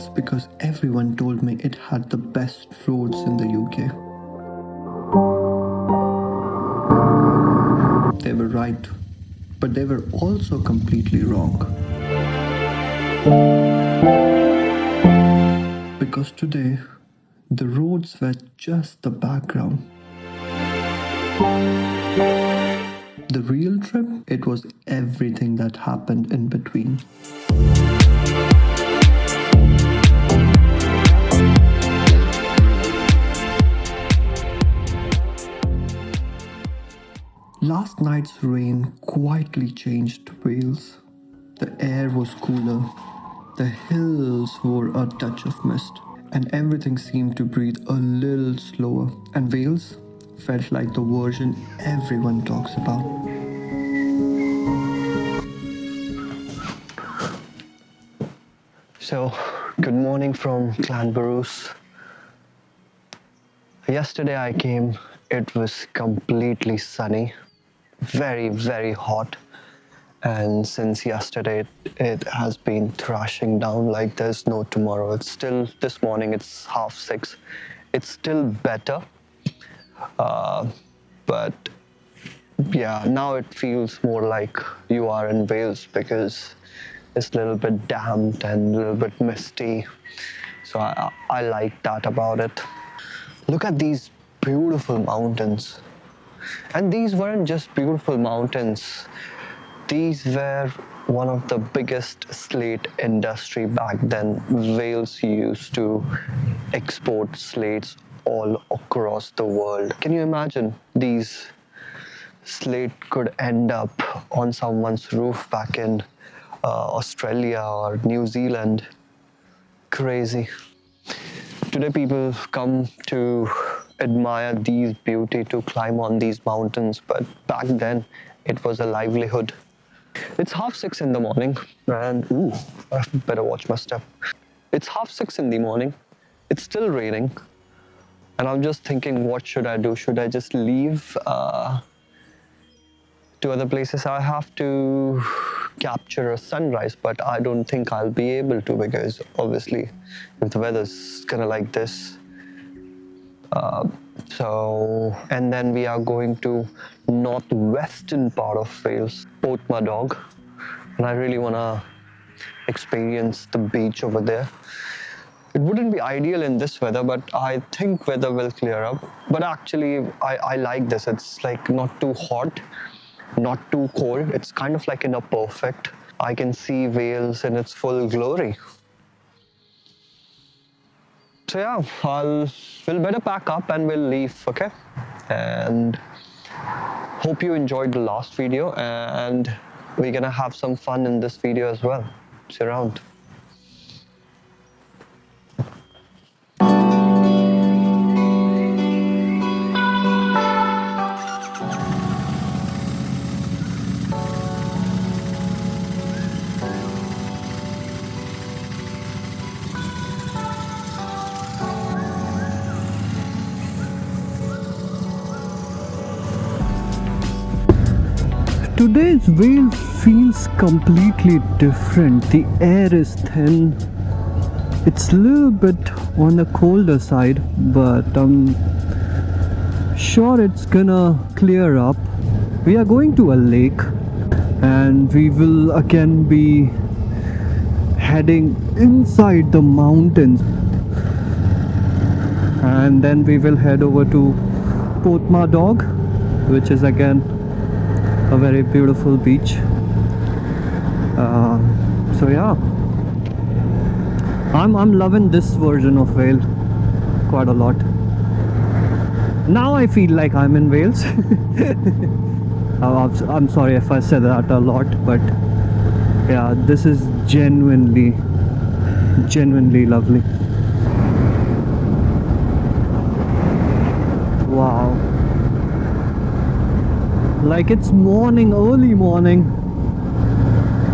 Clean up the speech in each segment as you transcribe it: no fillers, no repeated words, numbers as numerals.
Wales because everyone told me it had the best roads in the UK. They were right, but they were also completely wrong. Because today, the roads were just the background. The real trip, it was everything that happened in between. Last night's rain quietly changed Wales. The air was cooler, the hills wore a touch of mist, and everything seemed to breathe a little slower. And Wales felt like the version everyone talks about. So, good morning from Llanberis. Yesterday I came, it was completely sunny, very hot. And since yesterday it has been thrashing down like there's no tomorrow. It's still, this morning it's 6:30. It's still better, but yeah, now it feels more like you are in Wales because it's a little bit damp and a little bit misty. So I like that about it. Look at these beautiful mountains. And these weren't just beautiful mountains. These were one of the biggest slate industry back then. Wales used to export slates all across the world. Can you imagine these slate could end up on someone's roof back in Australia or New Zealand? Crazy. Today people come to admire these beauty, to climb on these mountains, but back then it was a livelihood. It's 6:30 in the morning and I better watch my step. It's 6:30 in the morning, it's still raining, and I'm just thinking, what should I do? Should I just leave to other places? I have to capture a sunrise, but I don't think I'll be able to, because obviously if the weather's gonna like this. And then we are going to northwestern part of Wales, Porthmadog, and I really want to experience the beach over there. It wouldn't be ideal in this weather, but I think weather will clear up. But actually I like this. It's like not too hot, not too cold. It's kind of like in a perfect. I can see Wales in its full glory. So yeah, we'll better pack up and we'll leave, okay? And hope you enjoyed the last video, and we're gonna have some fun in this video as well. See you around. Today's Wales feels completely different. The air is thin. It's a little bit on the colder side, but I'm sure it's gonna clear up. We are going to a lake, and we will again be heading inside the mountains, and then we will head over to Porthmadog, which is again a very beautiful beach. So yeah, I'm loving this version of Wales quite a lot. Now I feel like I'm in Wales. I'm sorry if I said that a lot, but yeah, this is genuinely lovely. Wow. Like it's morning, early morning,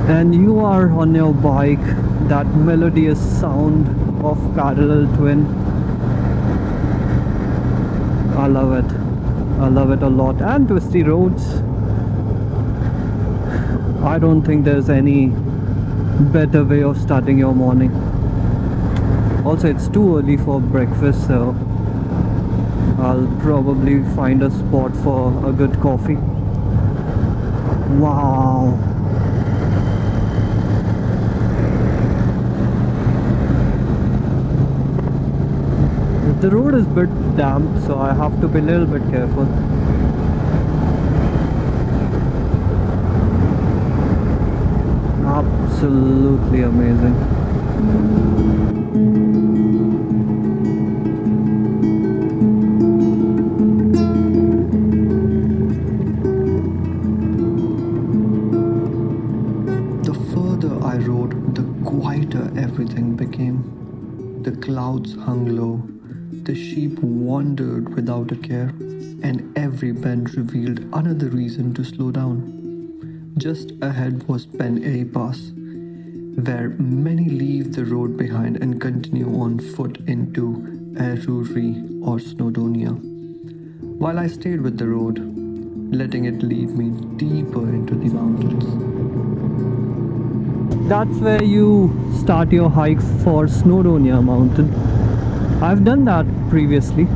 and you are on your bike. That melodious sound of parallel twin. I love it. I love it a lot. And twisty roads. I don't think there's any better way of starting your morning. Also, it's too early for breakfast, so I'll probably find a spot for a good coffee. Wow. The road is a bit damp, so I have to be a little bit careful. Absolutely amazing. The further I rode, the quieter everything became. The clouds hung low, the sheep wandered without a care, and every bend revealed another reason to slow down. Just ahead was Eryri Pass, where many leave the road behind and continue on foot into Eryri or Snowdonia, while I stayed with the road, letting it lead me deeper into the mountains. That's where you start your hike for Snowdonia mountain. I've done that previously.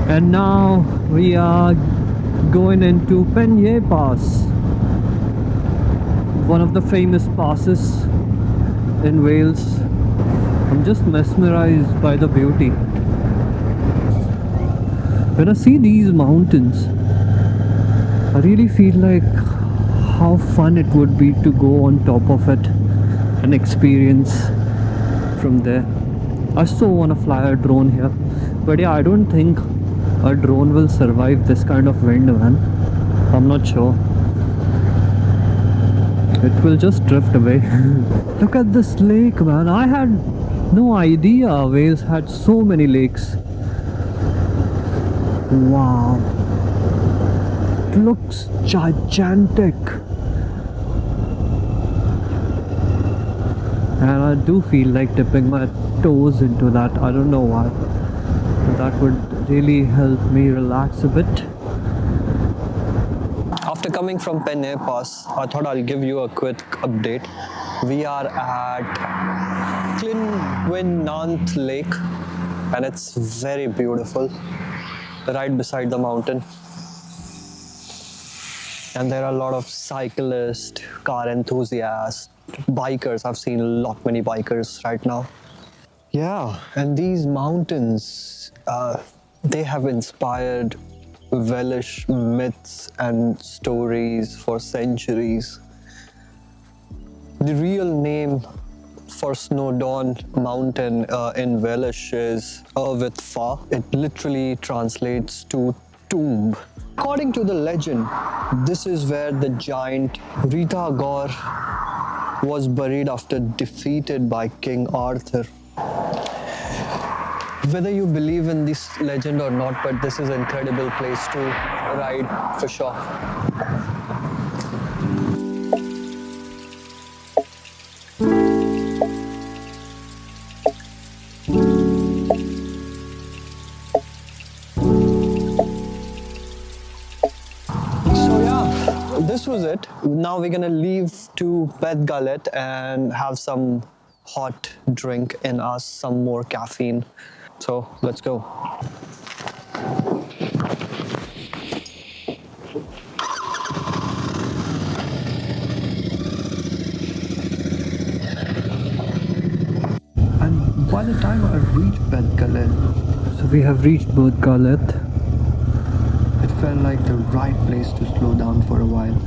And now we are going into Eryri Pass, one of the famous passes in Wales. I'm just mesmerized by the beauty. When I see these mountains, I really feel like how fun it would be to go on top of it and experience from there. I so want to fly a drone here, but yeah, I don't think a drone will survive this kind of wind, man. I'm not sure. It will just drift away. Look at this lake, man. I had no idea Wales had so many lakes. Wow. It looks gigantic. And I do feel like dipping my toes into that. I don't know why. But that would really help me relax a bit. After coming from Eryri Pass, I thought I'll give you a quick update. We are at Llyn Gwynant Lake, and it's very beautiful, right beside the mountain. And there are a lot of cyclists, car enthusiasts, bikers. I've seen many bikers right now. Yeah, and these mountains, they have inspired Welsh myths and stories for centuries. The real name for Snowdon mountain in Welsh is Fa. It literally translates to tomb. According to the legend, this is where the giant Rita Gore was buried after defeated by King Arthur. Whether you believe in this legend or not, but this is an incredible place to ride for sure. This was it. Now we're gonna leave to Beddgelert and have some hot drink in us, some more caffeine. So let's go. And by the time I reached Beddgelert, so we have reached Beddgelert. It felt like the right place to slow down for a while.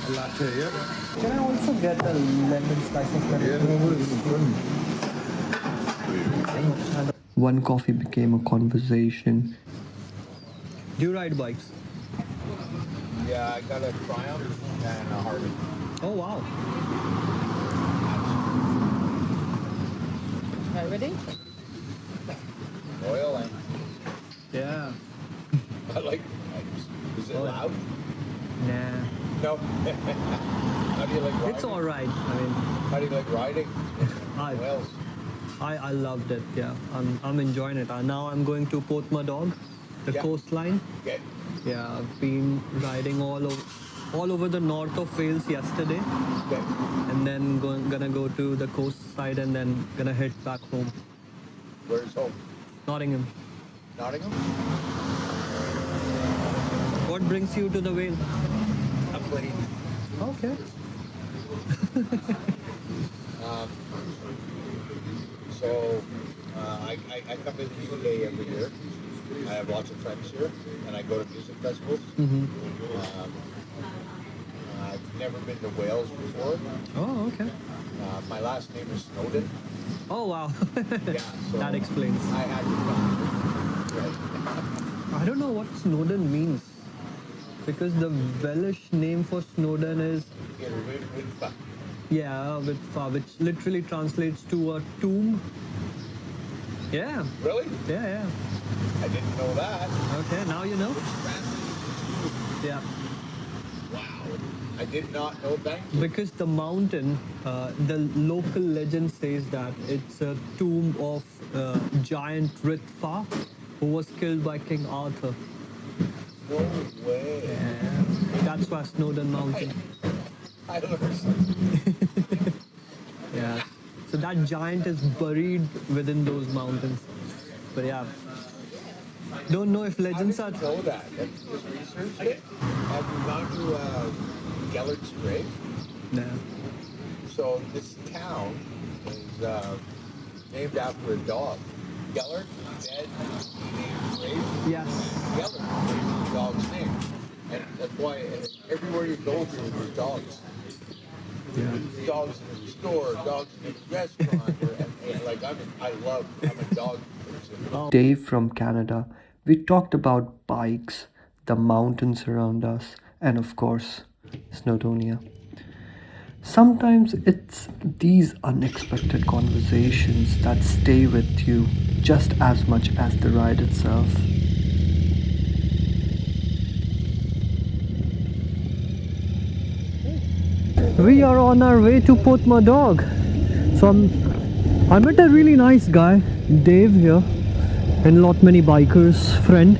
A latte, yeah? Can I also get a lemon slice of lemon? Yeah, no worries. One coffee became a conversation. Do you ride bikes? Yeah, I got a Triumph and a Harley. Oh wow. Okay, ready? Royal Enfield. Yeah. I like bikes. Is it loud? Nah. No. How do you like riding? It's alright. I mean, How do you like riding? I- Wales. I loved it. Yeah. I'm enjoying it. Now I'm going to Porthmadog, the Yeah. coastline. Okay. Yeah, I've been riding all over. all over the north of Wales yesterday, Okay. and then gonna go to the coast side, and then gonna head back home. Where's home? Nottingham. Nottingham? What brings you to the Vale? I'm playing. Okay. So I come to the UK every year. I have lots of friends here, and I go to music festivals. I've never been to Wales before. Oh, okay. My last name is Snowdon. Oh, wow. Yeah, so That explains. I had to come. Right. I don't know what Snowdon means, because the Welsh name for Snowdon is yeah, with fa, which literally translates to a tomb. Yeah, Really? yeah. I didn't know that. Okay, now you know. Yeah, Wow. I did not know. Thank you. because the mountain, the local legend says that it's a tomb of giant Ritfa, who was killed by King Arthur. No way. Yeah, that's why Snowdon Mountain. I learned something. Yeah. So that giant is buried within those mountains. But yeah, don't know if I legends didn't are. know that. Just researched it. Have you gone to Gellert's grave? Nah. So this town is named after a dog. Gellert, dead, named grave. Yes. Gellert is the dog's name. And that's why everywhere you go there's dogs. Yeah. Dogs in the store, dogs in the restaurant. and like I'm a dog person. Dave from Canada, we talked about bikes, the mountains around us, and of course, Snowdonia. Sometimes it's these unexpected conversations that stay with you just as much as the ride itself. We are on our way to Porthmadog. So I met a really nice guy, Dave here, and lot many bikers friend,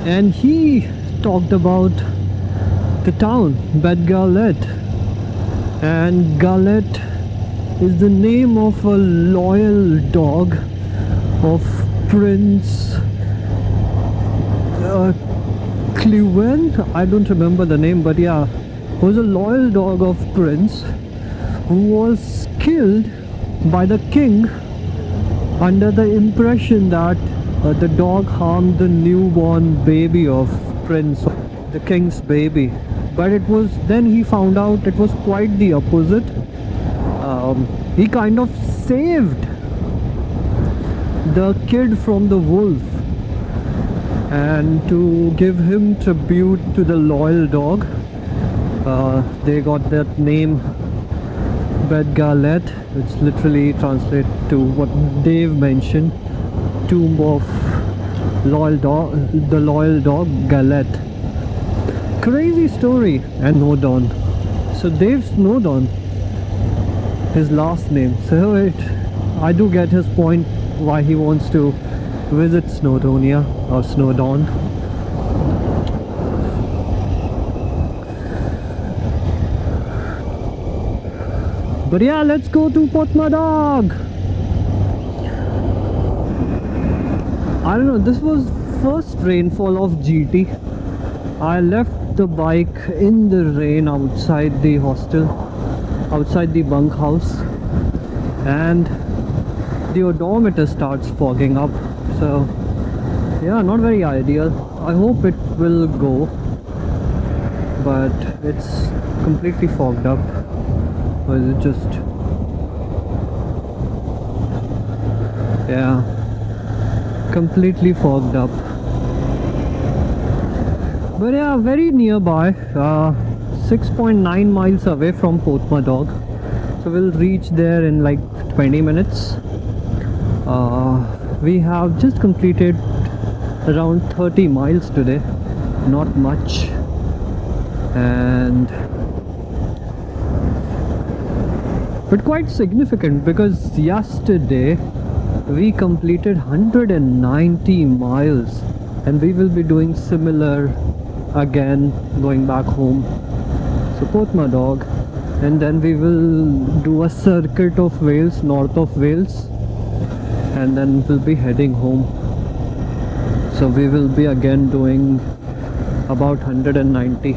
and he talked about the town Beddgelert, and Galet is the name of a loyal dog of Prince Llyn. I don't remember the name, but yeah, was a loyal dog of Prince who was killed by the king under the impression that the dog harmed the newborn baby of Prince, the king's baby. But it was then he found out it was quite the opposite. He kind of saved the kid from the wolf, and to give him tribute to the loyal dog, they got that name Beddgelert, which literally translates to what Dave mentioned, tomb of loyal dog, the loyal dog Galet. Crazy story. And Snowdon. So Dave Snowdon, his last name. So I do get his point why he wants to visit Snowdonia or Snowdon. But yeah, let's go to Porthmadog. I don't know, this was first rainfall of GT. I left the bike in the rain outside the hostel, outside the bunkhouse, and the odometer starts fogging up. So yeah, not very ideal. I hope it will go, but it's completely fogged up. Or is it just, yeah, completely fogged up. But yeah, very nearby, 6.9 miles away from Porthmadog. So we'll reach there in like 20 minutes. We have just completed around 30 miles today, not much. But quite significant, because yesterday we completed 190 miles, and we will be doing similar again going back home. So Porthmadog, and then we will do a circuit of Wales, north of Wales, and then we'll be heading home. So we will be again doing about 190.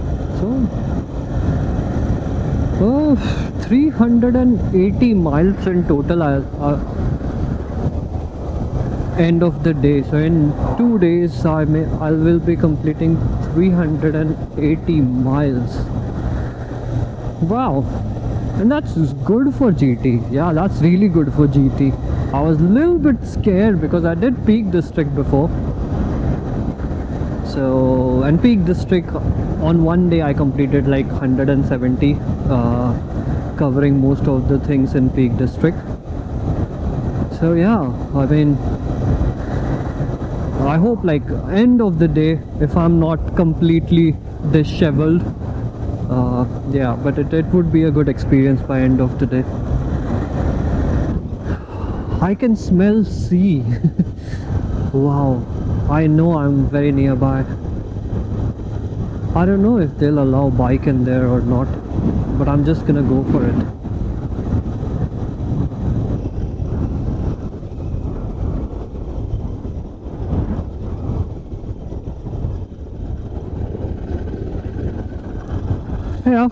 So 380 miles in total end of the day. So in 2 days I will be completing 380 miles. Wow, and that's good for GT. Yeah, that's really good for GT. I was a little bit scared because I did Peak District before. So, and Peak District on one day I completed like 170, covering most of the things in Peak District. So yeah, I mean, I hope like end of the day, if I'm not completely disheveled, yeah, but it would be a good experience by end of the day. I can smell sea. Wow, I know I'm very nearby. I don't know if they'll allow bike in there or not, but I'm just gonna go for it. Yeah.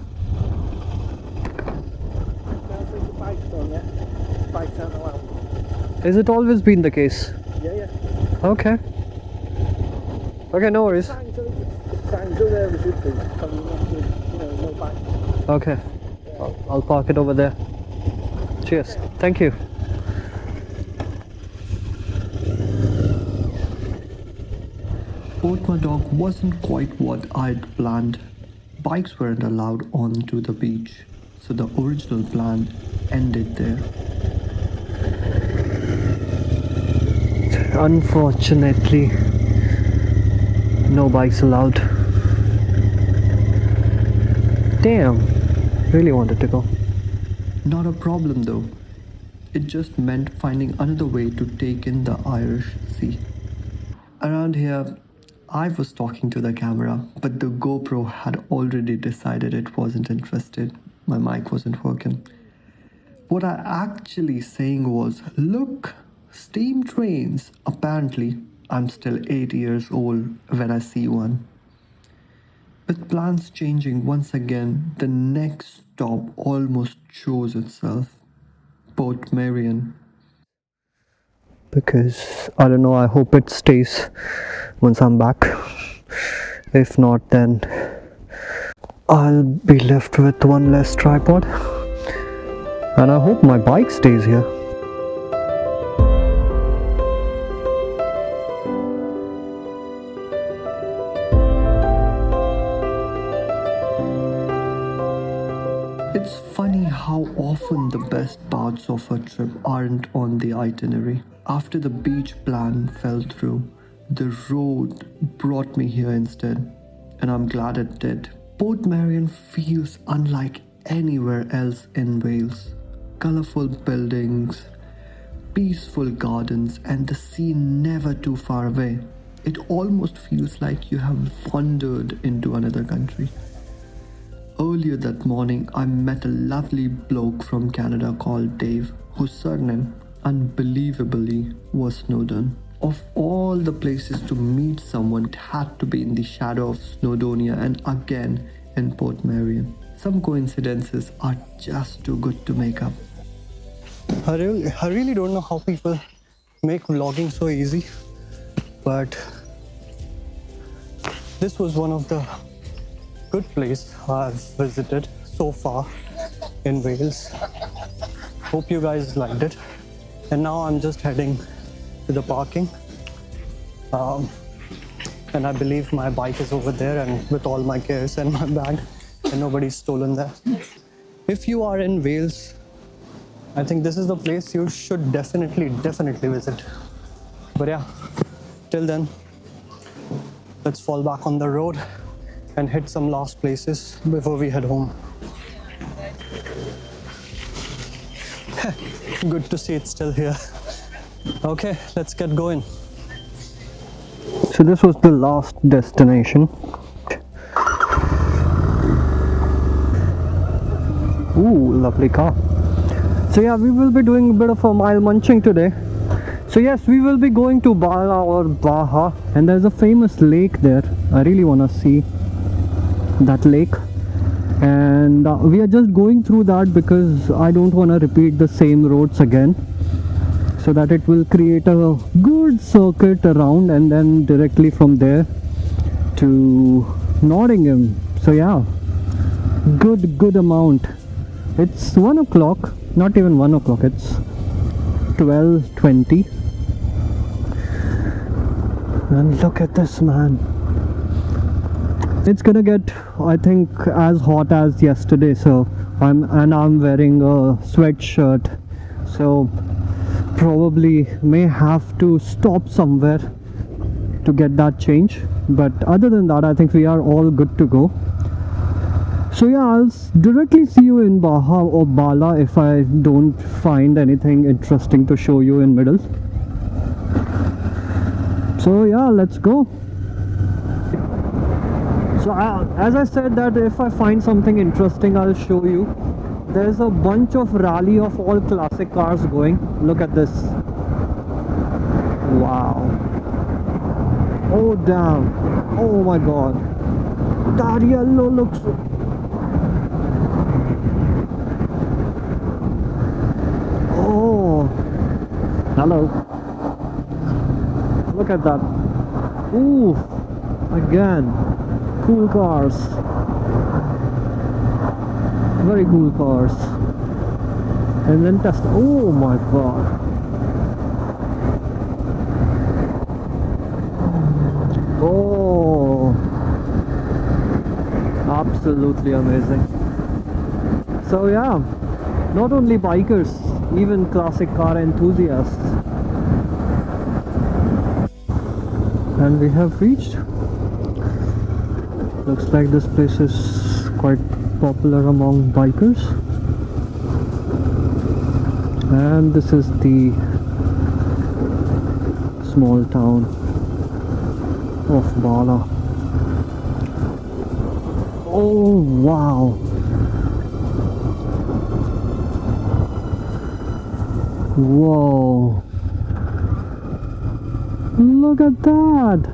Has it always been the case? Yeah. Okay. Okay, no worries. Okay. I'll park it over there. Cheers. Thank you. Porthmadog wasn't quite what I'd planned. Bikes weren't allowed onto the beach, so the original plan ended there. Unfortunately, no bikes allowed. Damn, really wanted to go. Not a problem though. It just meant finding another way to take in the Irish Sea. Around here, I was talking to the camera, but the GoPro had already decided it wasn't interested. My mic wasn't working. What I actually saying was, look, steam trains. Apparently, I'm still 8 years old when I see one. With plans changing once again, the next stop almost chose itself. Portmeirion. Because I don't know, I hope it stays once I'm back. If not, then I'll be left with one less tripod. And I hope my bike stays here. It's funny how often the best parts of a trip aren't on the itinerary. After the beach plan fell through, the road brought me here instead, and I'm glad it did. Portmeirion feels unlike anywhere else in Wales. Colourful buildings, peaceful gardens, and the sea never too far away. It almost feels like you have wandered into another country. Earlier that morning, I met a lovely bloke from Canada called Dave, whose surname, unbelievably, was Snowdon. Of all the places to meet someone, it had to be in the shadow of Snowdonia and again in Portmeirion. Some coincidences are just too good to make up. I really don't know how people make vlogging so easy, but this was one of the good place I've visited so far in Wales. Hope you guys liked it. And now I'm just heading to the parking. And I believe my bike is over there and with all my gears and my bag, and nobody's stolen that. If you are in Wales, I think this is the place you should definitely visit. But yeah, till then, let's fall back on the road and hit some last places before we head home. Good to see it's still here. Okay, let's get going. So this was the last destination. Ooh, lovely car. So yeah, we will be doing a bit of a mile munching today. So yes, we will be going to Bala or Baha, and there's a famous lake there. I really want to see that lake, and we are just going through that because I don't want to repeat the same roads again, so that it will create a good circuit around and then directly from there to Nottingham. So yeah, good amount. It's 1 o'clock, not even 1 o'clock, it's 12:20. And look at this, man. It's gonna get, I think, as hot as yesterday. So I'm wearing a sweatshirt, so probably may have to stop somewhere to get that change. But other than that, I think we are all good to go. So yeah, I'll directly see you in Baha or Bala if I don't find anything interesting to show you in middle. So yeah, let's go. So as I said that if I find something interesting, I'll show you. There's a bunch of rally of all classic cars going. Look at this. Wow. Oh damn. Oh my god. That yellow looks... Oh. Hello. Look at that. Ooh. Again. Cool cars. Very cool cars. And then test. Oh my god. Oh. Absolutely amazing. So yeah, not only bikers, even classic car enthusiasts. And we have reached. Looks like this place is quite popular among bikers. And this is the small town of Bala. Oh wow. Whoa. Look at that.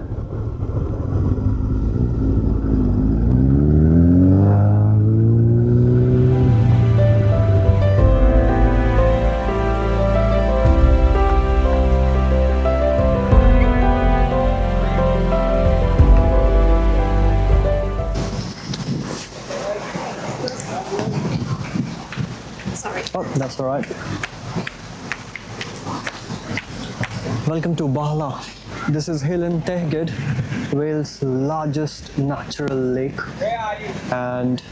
Oh, that's alright. Welcome to Bala. This is Llyn Gwynant, Wales' largest natural lake. And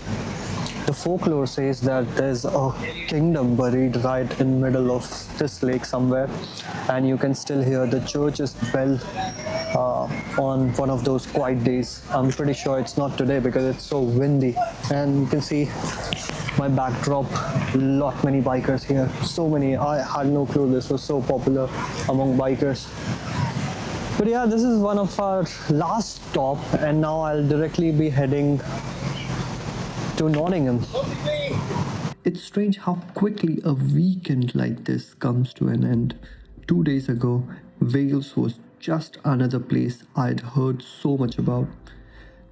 the folklore says that there's a kingdom buried right in the middle of this lake somewhere. And you can still hear the church's bell on one of those quiet days. I'm pretty sure it's not today because it's so windy. And you can see my backdrop, many bikers here, so many. I had no clue this was so popular among bikers. But yeah, this is one of our last stop, and now I'll directly be heading to Nottingham. It's strange how quickly a weekend like this comes to an end. 2 days ago, Wales was just another place I'd heard so much about.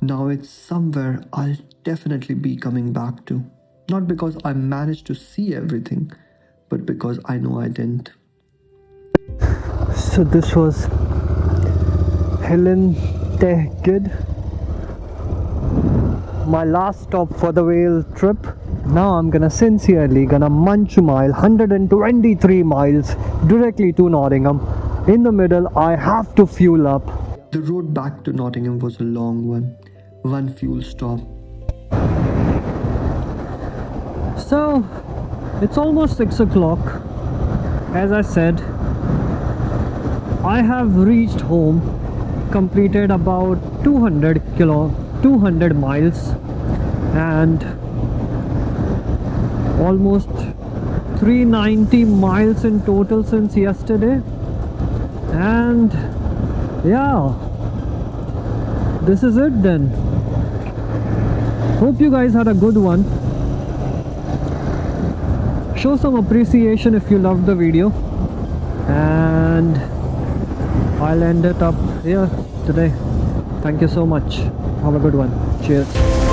Now it's somewhere I'll definitely be coming back to. Not because I managed to see everything, but because I know I didn't. So this was Llyn Gwynant, my last stop for the Wales trip. Now I'm sincerely gonna munch mile 123 miles directly to Nottingham. In the middle, I have to fuel up. The road back to Nottingham was a long one fuel stop. So it's almost 6 o'clock. As I said, I have reached home, completed about 200 miles, and almost 390 miles in total since yesterday. And yeah, this is it then. Hope you guys had a good one. show some appreciation if you loved the video, and I'll end it up here today. Thank you so much. Have a good one. Cheers.